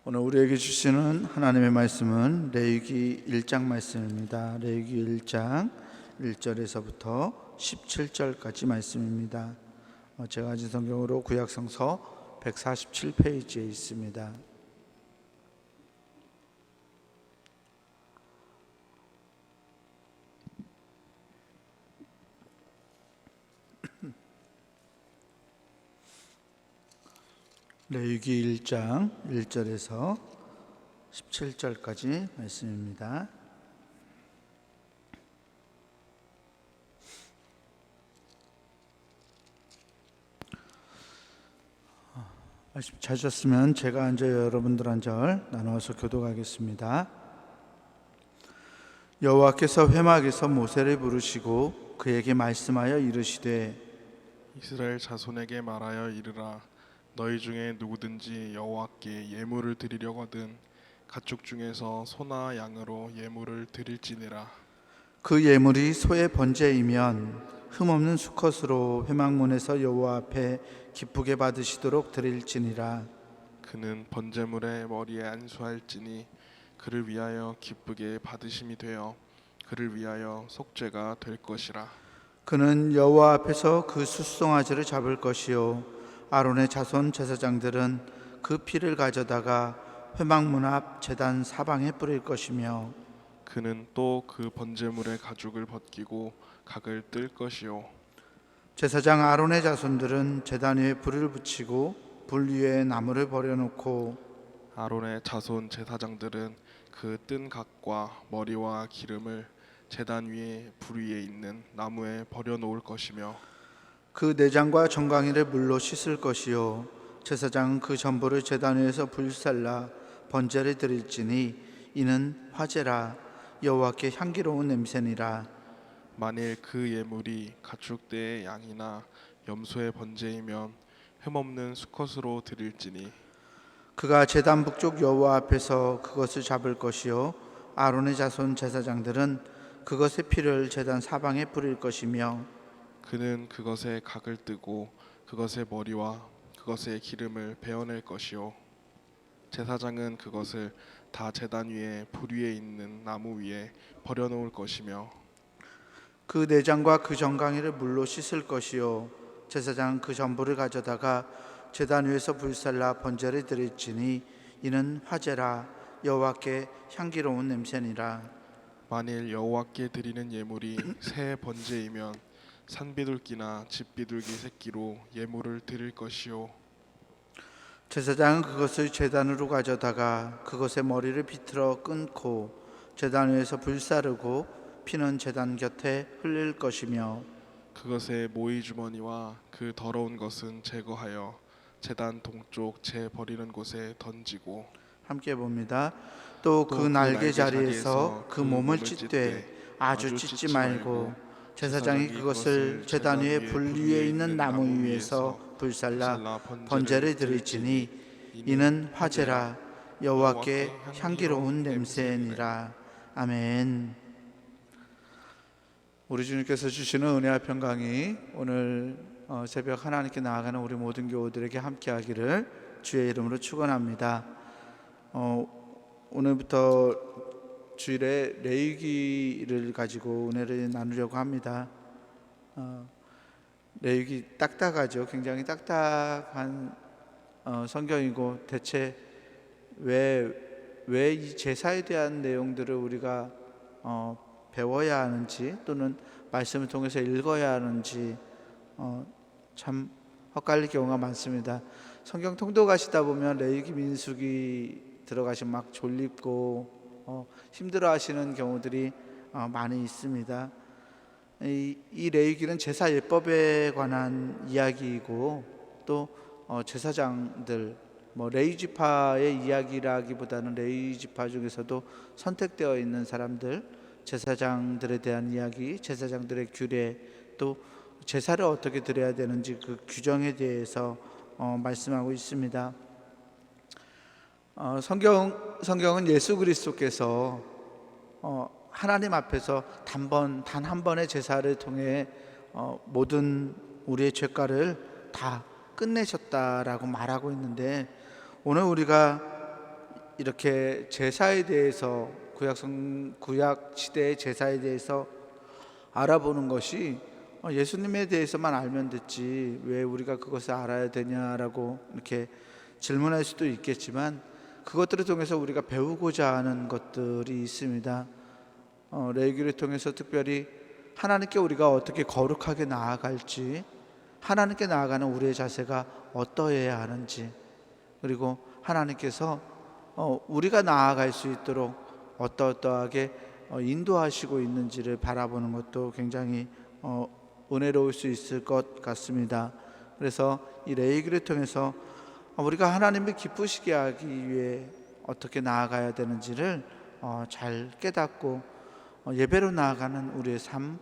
오늘 우리에게 주시는 하나님의 말씀은 레위기 1장 말씀입니다. 레위기 1장 1절에서부터 17절까지 말씀입니다. 제가 가진 성경으로 구약성서 147페이지에 있습니다. 레위기 1장 1절에서 17절까지 말씀입니다. 말씀 찾으셨으면 제가 앉아 여러분들 한 절 나누어서 교독하겠습니다. 여호와께서 회막에서 모세를 부르시고 그에게 말씀하여 이르시되 이스라엘 자손에게 말하여 이르라. 너희 중에 누구든지 여호와께 예물을 드리려거든 가축 중에서 소나 양으로 예물을 드릴지니라. 그 예물이 소의 번제이면 흠없는 수컷으로 회막문에서 여호와 앞에 기쁘게 받으시도록 드릴지니라. 그는 번제물의 머리에 안수할지니 그를 위하여 기쁘게 받으심이 되어 그를 위하여 속죄가 될 것이라. 그는 여호와 앞에서 그 숫송아지를 잡을 것이요 아론의 자손 제사장들은 그 피를 가져다가 회막문 앞 제단 사방에 뿌릴 것이며 그는 또 그 번제물의 가죽을 벗기고 각을 뜰 것이요 제사장 아론의 자손들은 제단 위에 불을 붙이고 불 위에 나무를 버려놓고 아론의 자손 제사장들은 그 뜬 각과 머리와 기름을 제단 위에 불 위에 있는 나무에 버려놓을 것이며 그 내장과 정강이를 물로 씻을 것이요 제사장은 그 전부를 제단 위에서 불살라 번제를 드릴지니 이는 화제라 여호와께 향기로운 냄새니라. 만일 그 예물이 가축대의 양이나 염소의 번제이면 흠없는 수컷으로 드릴지니 그가 제단 북쪽 여호와 앞에서 그것을 잡을 것이요 아론의 자손 제사장들은 그것의 피를 제단 사방에 뿌릴 것이며 그는 그것에 각을 뜨고 그것의 머리와 그것의 기름을 베어낼 것이요 제사장은 그것을 다 제단 위에 불 위에 있는 나무 위에 버려놓을 것이며 그 내장과 그 정강이를 물로 씻을 것이요 제사장은 그 전부를 가져다가 제단 위에서 불살라 번제를 드릴지니 이는 화제라 여호와께 향기로운 냄새니라. 만일 여호와께 드리는 예물이 새 번제이면 산비둘기나 집비둘기 새끼로 예물을 드릴 것이요 제사장은 그것을 제단으로 가져다가 그것의 머리를 비틀어 끊고 제단 위에서 불사르고 피는 제단 곁에 흘릴 것이며 그것의 모이 주머니와 그 더러운 것은 제거하여 제단 동쪽 재 버리는 곳에 던지고 함께 봅니다. 또 그 날개 자리에서 그 몸을 찢되 아주 찢지 말고 제사장이 그것을 제단 위에 불 위에 있는 나무 위에서 불살라 번제를 드릴지니 이는 화제라 여호와께 향기로운 냄새니라. 아멘. 우리 주님께서 주시는 은혜와 평강이 오늘 새벽 하나님께 나아가는 우리 모든 교우들에게 함께하기를 주의 이름으로 축원합니다. 오늘부터 주일에 레위기를 가지고 은혜를 나누려고 합니다. 레위기 딱딱하죠. 굉장히 딱딱한 성경이고 대체 왜 이 제사에 대한 내용들을 우리가 배워야 하는지 또는 말씀을 통해서 읽어야 하는지 참 헛갈릴 경우가 많습니다. 성경 통독하시다 보면 레위기 민수기 들어가시면 막 졸립고 힘들어하시는 경우들이 많이 있습니다. 이 레위기는 제사 예법에 관한 이야기이고 또 제사장들 레위 지파의 이야기라기보다는 레위 지파 중에서도 선택되어 있는 사람들 제사장들에 대한 이야기, 제사장들의 규례, 또 제사를 어떻게 드려야 되는지 그 규정에 대해서 말씀하고 있습니다. 성경은 예수 그리스도께서 하나님 앞에서 단 한 번의 제사를 통해 모든 우리의 죄가를 다 끝내셨다라고 말하고 있는데 오늘 우리가 이렇게 제사에 대해서 구약 시대의 제사에 대해서 알아보는 것이 예수님에 대해서만 알면 됐지 왜 우리가 그것을 알아야 되냐라고 이렇게 질문할 수도 있겠지만, 그것들을 통해서 우리가 배우고자 하는 것들이 있습니다. 레위기를 통해서 특별히 하나님께 우리가 어떻게 거룩하게 나아갈지, 하나님께 나아가는 우리의 자세가 어떠해야 하는지, 그리고 하나님께서 우리가 나아갈 수 있도록 어떠하게 인도하시고 있는지를 바라보는 것도 굉장히 은혜로울 수 있을 것 같습니다. 그래서 이 레위기를 통해서 우리가 하나님을 기쁘시게 하기 위해 어떻게 나아가야 되는지를 잘 깨닫고 예배로 나아가는 우리의 삶,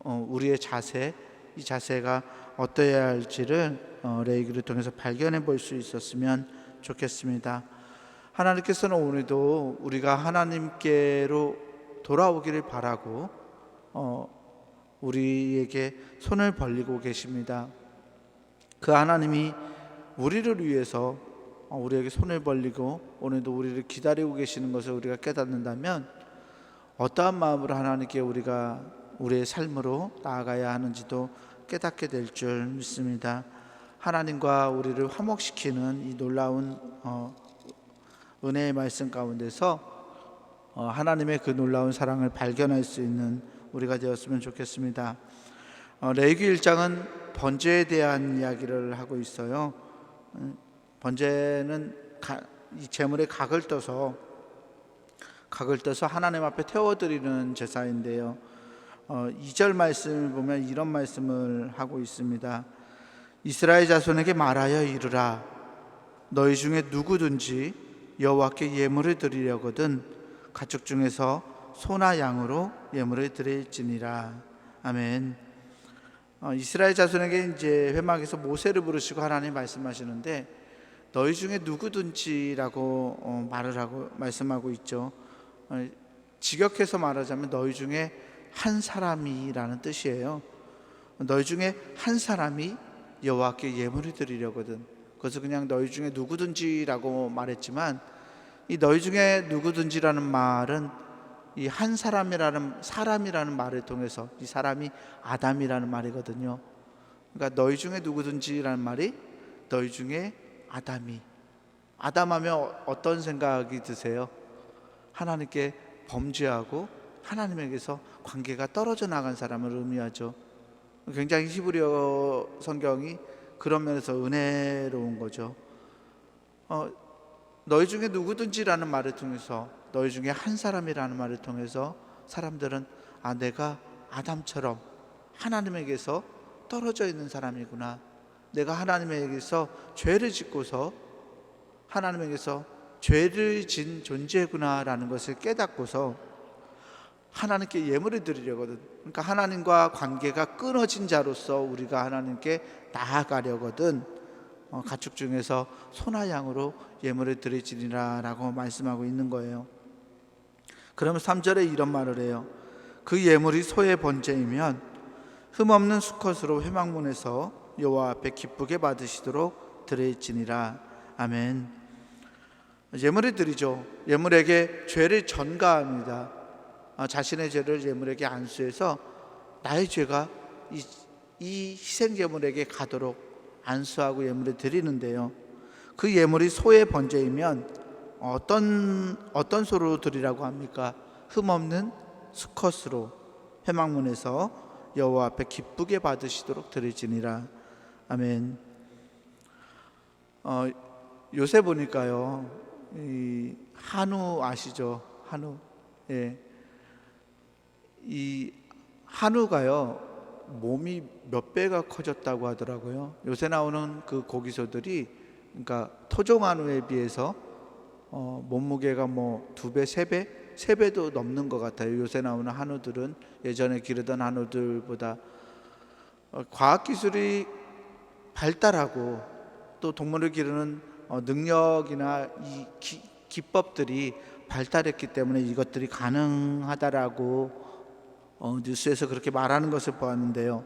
우리의 자세, 이 자세가 어떠해야 할지를 레위기를 통해서 발견해 볼 수 있었으면 좋겠습니다. 하나님께서는 오늘도 우리가 하나님께로 돌아오기를 바라고 우리에게 손을 벌리고 계십니다. 그 하나님이 우리를 위해서 우리에게 손을 벌리고 오늘도 우리를 기다리고 계시는 것을 우리가 깨닫는다면 어떠한 마음으로 하나님께 우리가 우리의 삶으로 나아가야 하는지도 깨닫게 될 줄 믿습니다. 하나님과 우리를 화목시키는 이 놀라운 은혜의 말씀 가운데서 하나님의 그 놀라운 사랑을 발견할 수 있는 우리가 되었으면 좋겠습니다. 레위기 1장은 번제에 대한 이야기를 하고 있어요. 번제는 이 제물에 각을 떠서 하나님 앞에 태워드리는 제사인데요. 2절 말씀을 보면 이런 말씀을 하고 있습니다. 이스라엘 자손에게 말하여 이르라. 너희 중에 누구든지 여호와께 예물을 드리려거든 가축 중에서 소나 양으로 예물을 드릴지니라. 아멘. 이스라엘 자손에게 이제 회막에서 모세를 부르시고 하나님 말씀하시는데, 너희 중에 누구든지라고 말씀하고 있죠. 직역해서 말하자면 너희 중에 한 사람이라는 뜻이에요. 너희 중에 한 사람이 여호와께 예물을 드리려거든. 그래서 그냥 너희 중에 누구든지라고 말했지만, 이 너희 중에 누구든지라는 말은 이 한 사람이라는 말을 통해서, 이 사람이 아담이라는 말이거든요. 그러니까 너희 중에 누구든지라는 말이 너희 중에 아담하면 어떤 생각이 드세요? 하나님께 범죄하고 하나님에게서 관계가 떨어져 나간 사람을 의미하죠. 굉장히 히브리어 성경이 그런 면에서 은혜로운 거죠. 너희 중에 누구든지라는 말을 통해서, 너희 중에 한 사람이라는 말을 통해서 사람들은 내가 아담처럼 하나님에게서 떨어져 있는 사람이구나, 내가 하나님에게서 죄를 짓고서 하나님에게서 죄를 진 존재구나 라는 것을 깨닫고서 하나님께 예물을 드리려거든. 그러니까 하나님과 관계가 끊어진 자로서 우리가 하나님께 나아가려거든 가축 중에서 소나 양으로 예물을 드릴지니라 라고 말씀하고 있는 거예요. 그러면 3절에 이런 말을 해요. 그 예물이 소의 번제이면 흠없는 수컷으로 회막문에서 여호와 앞에 기쁘게 받으시도록 드릴지니라. 아멘. 예물을 드리죠. 예물에게 죄를 전가합니다. 자신의 죄를 예물에게 안수해서 나의 죄가 이 희생 예물에게 가도록 안수하고 예물을 드리는데요. 그 예물이 소의 번제이면 어떤 소로 드리라고 합니까? 흠없는 수컷으로 회막문에서 여호와 앞에 기쁘게 받으시도록 드릴지니라. 아멘. 요새 보니까요, 이 한우 아시죠? 한우. 예. 이 한우가요, 몸이 몇 배가 커졌다고 하더라고요. 요새 나오는 그 고기소들이, 그러니까 토종 한우에 비해서 몸무게가 뭐 2배, 3배, 3배도 넘는 것 같아요. 요새 나오는 한우들은 예전에 기르던 한우들보다 과학기술이 발달하고 또 동물을 기르는 능력이나 이 기법들이 발달했기 때문에 이것들이 가능하다라고 뉴스에서 그렇게 말하는 것을 보았는데요.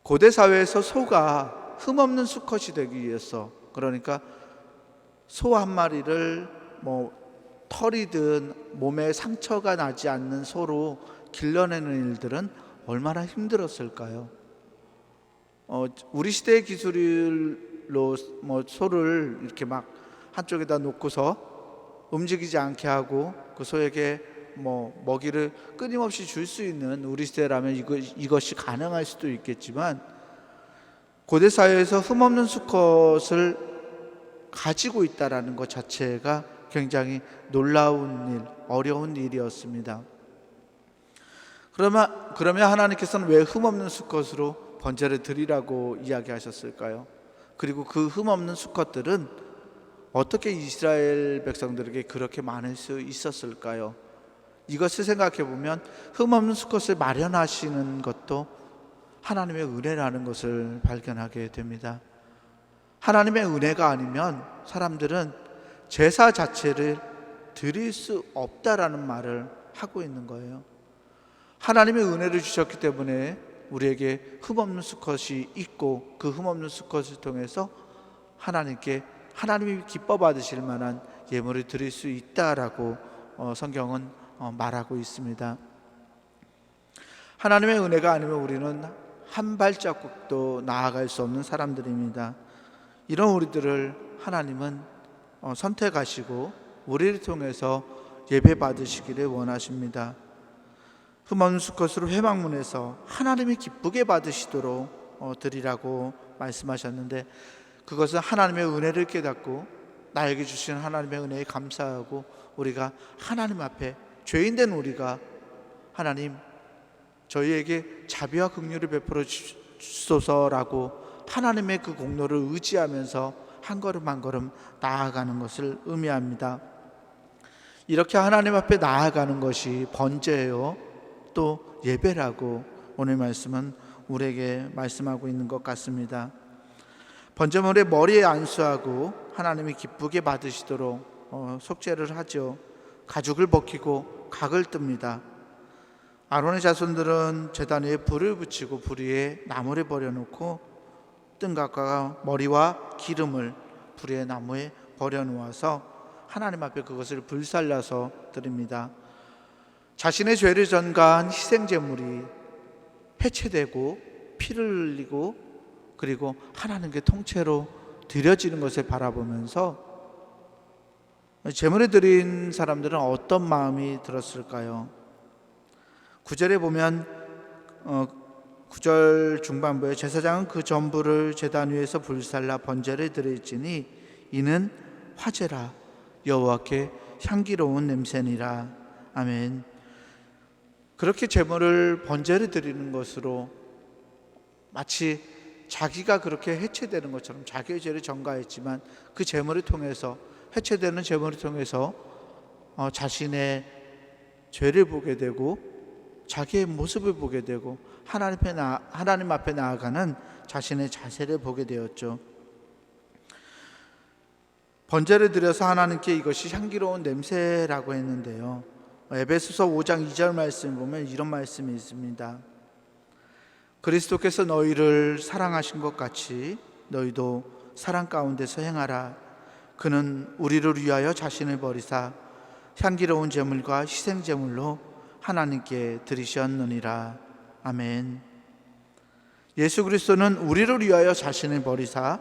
고대 사회에서 소가 흠없는 수컷이 되기 위해서, 그러니까 소 한 마리를 털이든 몸에 상처가 나지 않는 소로 길러내는 일들은 얼마나 힘들었을까요? 우리 시대의 기술로 소를 이렇게 막 한쪽에다 놓고서 움직이지 않게 하고 그 소에게 먹이를 끊임없이 줄 수 있는 우리 시대라면 이것이 가능할 수도 있겠지만, 고대 사회에서 흠없는 수컷을 가지고 있다라는 것 자체가 굉장히 놀라운 일, 어려운 일이었습니다. 그러면 하나님께서는 왜 흠없는 수컷으로 번제를 드리라고 이야기하셨을까요? 그리고 그 흠없는 수컷들은 어떻게 이스라엘 백성들에게 그렇게 많을 수 있었을까요? 이것을 생각해 보면 흠없는 수컷을 마련하시는 것도 하나님의 은혜라는 것을 발견하게 됩니다. 하나님의 은혜가 아니면 사람들은 제사 자체를 드릴 수 없다라는 말을 하고 있는 거예요. 하나님의 은혜를 주셨기 때문에 우리에게 흠없는 수컷이 있고, 그 흠없는 수컷을 통해서 하나님이 기뻐 받으실 만한 예물을 드릴 수 있다라고 성경은 말하고 있습니다. 하나님의 은혜가 아니면 우리는 한 발자국도 나아갈 수 없는 사람들입니다. 이런 우리들을 하나님은 선택하시고 우리를 통해서 예배 받으시기를 원하십니다. 흠없는 수컷으로 회막문에서 하나님이 기쁘게 받으시도록 드리라고 말씀하셨는데, 그것은 하나님의 은혜를 깨닫고 나에게 주신 하나님의 은혜에 감사하고 우리가 하나님 앞에 죄인된 우리가 하나님 저희에게 자비와 긍휼을 베풀어 주소서라고 하나님의 그 공로를 의지하면서 한 걸음 한 걸음 나아가는 것을 의미합니다. 이렇게 하나님 앞에 나아가는 것이 번제예요, 또 예배라고 오늘 말씀은 우리에게 말씀하고 있는 것 같습니다. 번제물의 머리에 안수하고 하나님이 기쁘게 받으시도록 속죄를 하죠. 가죽을 벗기고 각을 뜹니다. 아론의 자손들은 제단 위에 불을 붙이고 불 위에 나무를 버려놓고 뜬각과 머리와 기름을 불 위에 나무에 버려놓아서 하나님 앞에 그것을 불살라서 드립니다. 자신의 죄를 전가한 희생제물이 해체되고 피를 흘리고 그리고 하나님께 통째로 드려지는 것을 바라보면서 제물을 드린 사람들은 어떤 마음이 들었을까요? 9절에 보면 9절 중반부에 제사장은 그 전부를 제단 위에서 불살라 번제를 드릴지니 이는 화제라 여호와께 향기로운 냄새니라. 아멘. 그렇게 제물을 번제를 드리는 것으로 마치 자기가 그렇게 해체되는 것처럼 자기의 죄를 전가했지만 그 제물을 통해서, 해체되는 제물을 통해서 자신의 죄를 보게 되고 자기의 모습을 보게 되고 하나님 앞에 나아가는 자신의 자세를 보게 되었죠. 번제를 드려서 하나님께 이것이 향기로운 냄새라고 했는데요, 에베소서 5장 2절 말씀 보면 이런 말씀이 있습니다. 그리스도께서 너희를 사랑하신 것 같이 너희도 사랑 가운데서 행하라. 그는 우리를 위하여 자신을 버리사 향기로운 제물과 희생 제물로 하나님께 드리셨느니라. 아멘. 예수 그리스도는 우리를 위하여 자신을 버리사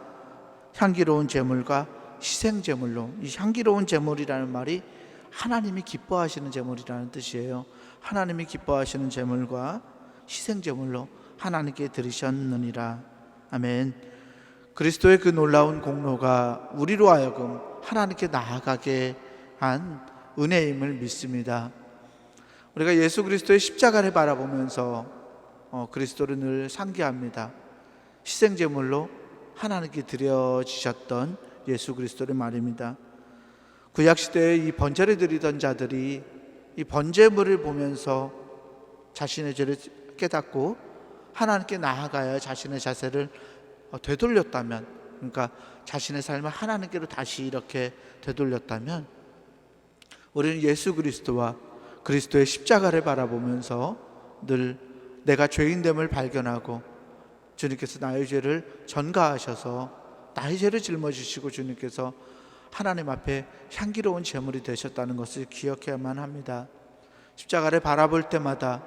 향기로운 제물과 희생 제물로, 이 향기로운 제물이라는 말이 하나님이 기뻐하시는 제물이라는 뜻이에요. 하나님이 기뻐하시는 제물과 희생 제물로 하나님께 드리셨느니라. 아멘. 그리스도의 그 놀라운 공로가 우리로 하여금 하나님께 나아가게 한 은혜임을 믿습니다. 우리가 예수 그리스도의 십자가를 바라보면서 그리스도를 늘 상기합니다. 희생제물로 하나님께 드려지셨던 예수 그리스도를 말입니다. 구약시대에 이 번제를 드리던 자들이 이 번제물을 보면서 자신의 죄를 깨닫고 하나님께 나아가야 자신의 자세를 되돌렸다면, 그러니까 자신의 삶을 하나님께로 다시 이렇게 되돌렸다면, 우리는 예수 그리스도와 그리스도의 십자가를 바라보면서 늘 내가 죄인됨을 발견하고 주님께서 나의 죄를 전가하셔서 나의 죄를 짊어지시고 주님께서 하나님 앞에 향기로운 제물이 되셨다는 것을 기억해야만 합니다. 십자가를 바라볼 때마다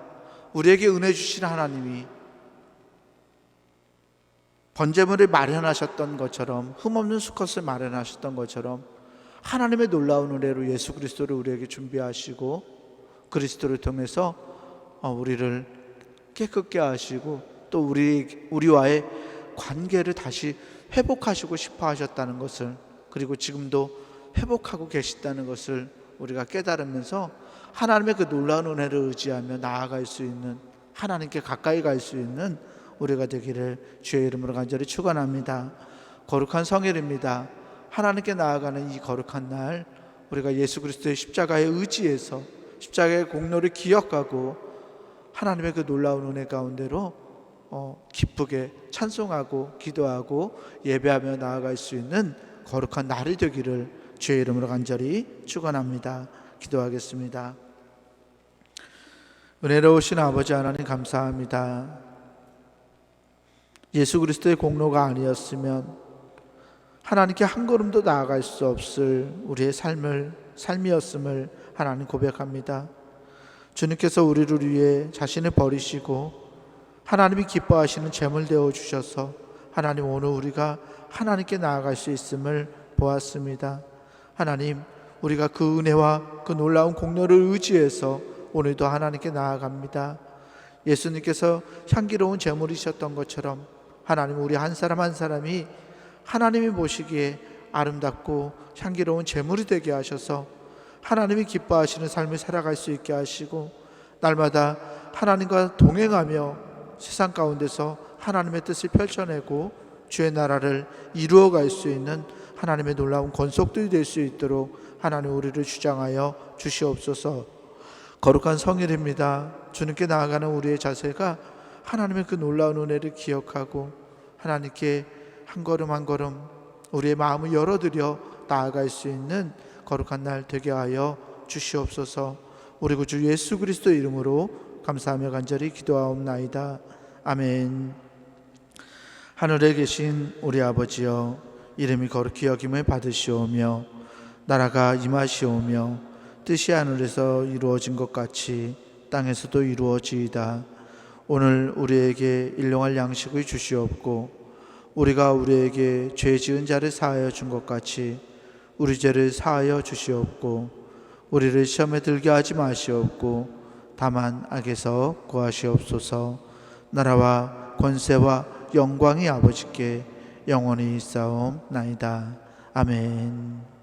우리에게 은혜 주신 하나님이 번제물을 마련하셨던 것처럼, 흠없는 수컷을 마련하셨던 것처럼 하나님의 놀라운 은혜로 예수 그리스도를 우리에게 준비하시고 그리스도를 통해서 우리를 깨끗게 하시고 또 우리와의 관계를 다시 회복하시고 싶어 하셨다는 것을, 그리고 지금도 회복하고 계시다는 것을 우리가 깨달으면서 하나님의 그 놀라운 은혜를 의지하며 나아갈 수 있는, 하나님께 가까이 갈 수 있는 우리가 되기를 주의 이름으로 간절히 축원합니다. 거룩한 성일입니다. 하나님께 나아가는 이 거룩한 날, 우리가 예수 그리스도의 십자가에 의지해서 십자가의 공로를 기억하고 하나님의 그 놀라운 은혜 가운데로 기쁘게 찬송하고 기도하고 예배하며 나아갈 수 있는 거룩한 날이 되기를 주의 이름으로 간절히 축원합니다. 기도하겠습니다. 은혜로우신 아버지 하나님, 감사합니다. 예수 그리스도의 공로가 아니었으면 하나님께 한 걸음도 나아갈 수 없을 우리의 삶이었음을 하나님 고백합니다. 주님께서 우리를 위해 자신을 버리시고 하나님이 기뻐하시는 제물 되어 주셔서 하나님, 오늘 우리가 하나님께 나아갈 수 있음을 보았습니다. 하나님, 우리가 그 은혜와 그 놀라운 공로를 의지해서 오늘도 하나님께 나아갑니다. 예수님께서 향기로운 제물이셨던 것처럼 하나님, 우리 한 사람 한 사람이 하나님이 보시기에 아름답고 향기로운 제물이 되게 하셔서 하나님이 기뻐하시는 삶을 살아갈 수 있게 하시고, 날마다 하나님과 동행하며 세상 가운데서 하나님의 뜻을 펼쳐내고 주의 나라를 이루어갈 수 있는 하나님의 놀라운 권속들이 될 수 있도록 하나님, 우리를 주장하여 주시옵소서. 거룩한 성일입니다. 주님께 나아가는 우리의 자세가 하나님의 그 놀라운 은혜를 기억하고 하나님께 한 걸음 한 걸음 우리의 마음을 열어드려 나아갈 수 있는 거룩한 날 되게 하여 주시옵소서. 우리 구주 예수 그리스도 이름으로 감사하며 간절히 기도하옵나이다. 아멘. 하늘에 계신 우리 아버지여, 이름이 거룩히 여김을 받으시오며 나라가 임하시오며 뜻이 하늘에서 이루어진 것 같이 땅에서도 이루어지이다. 오늘 우리에게 일용할 양식을 주시옵고 우리가 우리에게 죄 지은 자를 사하여 준 것 같이 우리 죄를 사하여 주시옵고 우리를 시험에 들게 하지 마시옵고 다만 악에서 구하시옵소서. 나라와 권세와 영광이 아버지께 영원히 있사옵나이다. 아멘.